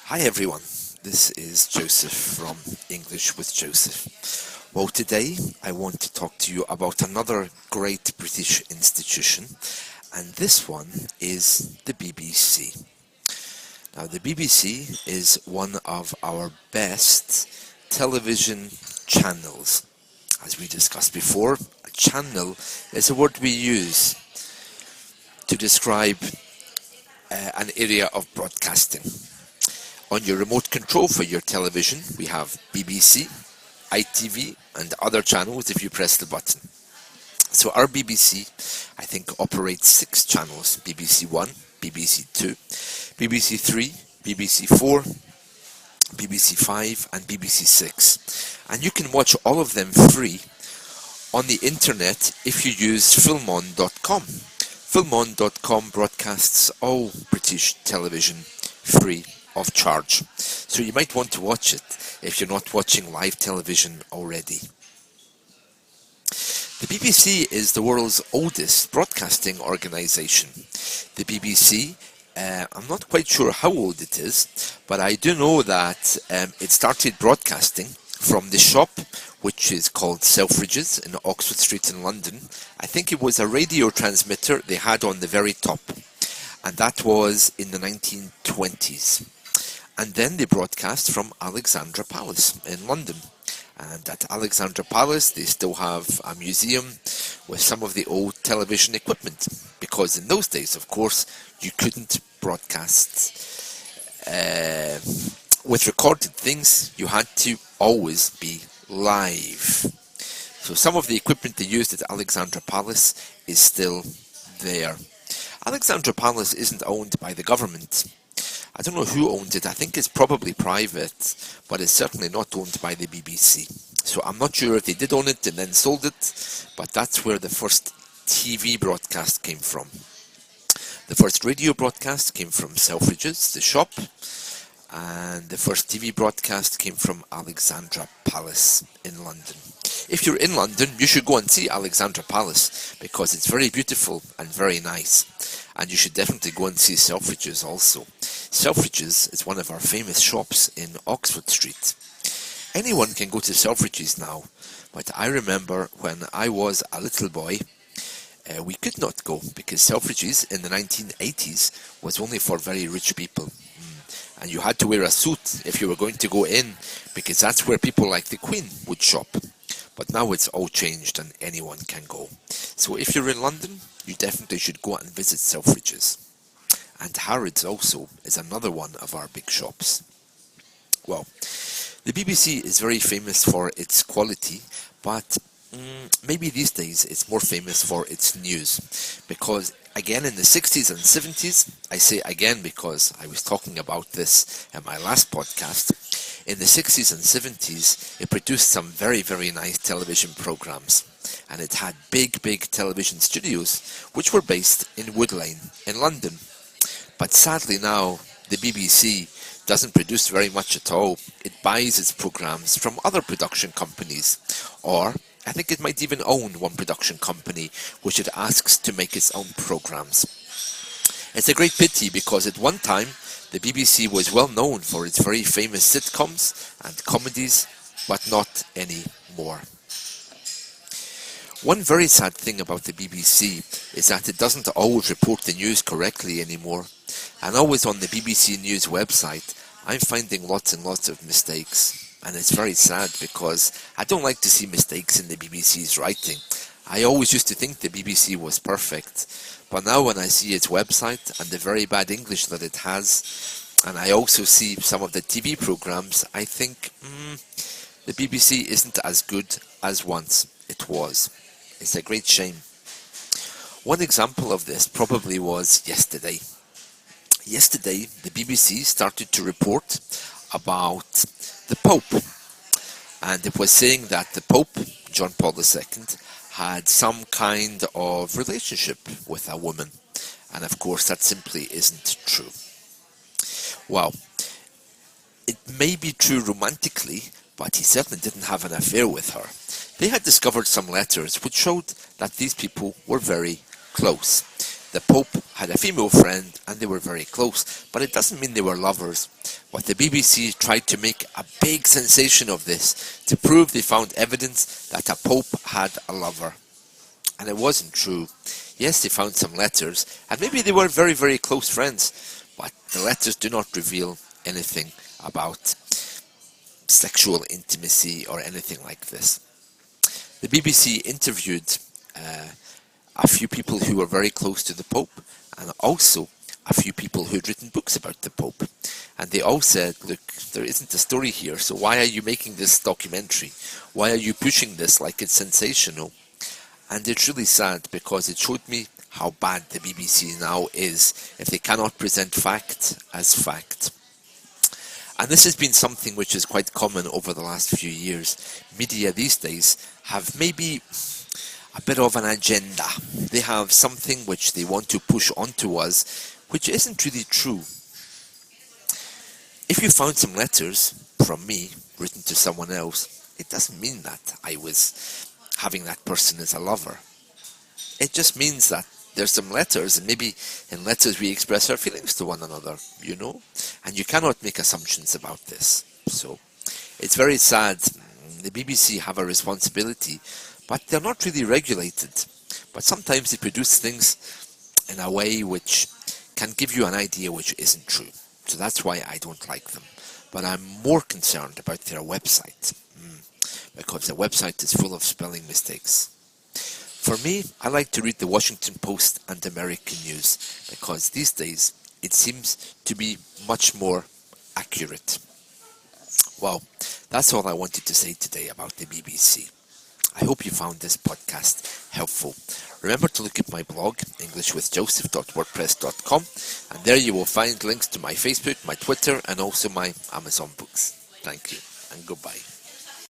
Hi everyone, this is Joseph from English with Joseph. Well, today I want to talk to you about another great British institution, and this one is the BBC. Now, the BBC is one of our best television channels. As we discussed before, a channel is a word we use to describe an area of broadcasting. On your remote control for your television, we have BBC, ITV, and other channels if you press the button. So our BBC, I think, operates 6 channels: BBC 1, BBC 2, BBC 3, BBC 4, BBC 5, and BBC 6. And you can watch all of them free on the internet if you use filmon.com. Filmon.com broadcasts all British television free of charge. So you might want to watch it if you're not watching live television already. The BBC is the world's oldest broadcasting organisation. The BBC, I'm not quite sure how old it is, but I do know that it started broadcasting from the shop, which is called Selfridges in Oxford Street in London. I think it was a radio transmitter they had on the very top, and that was in the 1920s. And then they broadcast from Alexandra Palace in London. And at Alexandra Palace they still have a museum with some of the old television equipment, because in those days, of course, you couldn't broadcast with recorded things. You had to always be live. So some of the equipment they used at Alexandra Palace is still there. Alexandra Palace isn't owned by the government. I don't know who owns it. I think it's probably private, but it's certainly not owned by the BBC. So I'm not sure if they did own it and then sold it, but that's where the first TV broadcast came from. The first radio broadcast came from Selfridges, the shop, and the first TV broadcast came from Alexandra Palace in London. If you're in London, you should go and see Alexandra Palace, because it's very beautiful and very nice. And you should definitely go and see Selfridges also. Selfridges is one of our famous shops in Oxford Street. Anyone can go to Selfridges now, but I remember when I was a little boy, we could not go, because Selfridges in the 1980s was only for very rich people. And you had to wear a suit if you were going to go in, because that's where people like the Queen would shop. But now it's all changed and anyone can go. So if you're in London, you definitely should go and visit Selfridges. And Harrods also is another one of our big shops. Well, the BBC is very famous for its quality, but maybe these days it's more famous for its news. Because again, in the 60s and 70s, I say again because I was talking about this in my last podcast, in the 60s and 70s, it produced some very, very nice television programs. And it had big, big television studios, which were based in Wood Lane in London. But sadly now, the BBC doesn't produce very much at all. It buys its programs from other production companies, or I think it might even own one production company which it asks to make its own programs. It's a great pity, because at one time the BBC was well known for its very famous sitcoms and comedies, but not anymore. One very sad thing about the BBC is that it doesn't always report the news correctly anymore, and always on the BBC News website I'm finding lots and lots of mistakes, and it's very sad because I don't like to see mistakes in the BBC's writing. I always used to think the BBC was perfect, but now when I see its website and the very bad English that it has, and I also see some of the TV programs, I think the BBC isn't as good as once it was. It's a great shame. One example of this probably was yesterday. Yesterday, the BBC started to report about the Pope, and it was saying that the Pope, John Paul II, had some kind of relationship with a woman, and of course that simply isn't true. Well, it may be true romantically, but he certainly didn't have an affair with her. They had discovered some letters which showed that these people were very close. the Pope had a female friend and they were very close, but it doesn't mean they were lovers. But the BBC tried to make a big sensation of this to prove they found evidence that a Pope had a lover. And it wasn't true. Yes, they found some letters, and maybe they were very, very close friends, but the letters do not reveal anything about sexual intimacy or anything like this. The BBC interviewed a few people who were very close to the Pope, and also a few people who had written books about the Pope. And they all said, look, there isn't a story here, so why are you making this documentary? Why are you pushing this like it's sensational? And it's really sad, because it showed me how bad the BBC now is if they cannot present fact as fact. And this has been something which is quite common over the last few years. Media these days have maybe a bit of an agenda. They have something which they want to push onto us, which isn't really true. If you found some letters from me written to someone else, it doesn't mean that I was having that person as a lover. It just means that there's some letters, and maybe in letters we express our feelings to one another, you know? And you cannot make assumptions about this. So, it's very sad. The BBC have a responsibility, but they're not really regulated. But sometimes they produce things in a way which can give you an idea which isn't true. So that's why I don't like them. But I'm more concerned about their website, because their website is full of spelling mistakes. For me, I like to read the Washington Post and American news, because these days it seems to be much more accurate. Well, that's all I wanted to say today about the BBC. I hope you found this podcast helpful. Remember to look at my blog, englishwithjoseph.wordpress.com, and there you will find links to my Facebook, my Twitter, and also my Amazon books. Thank you, and goodbye.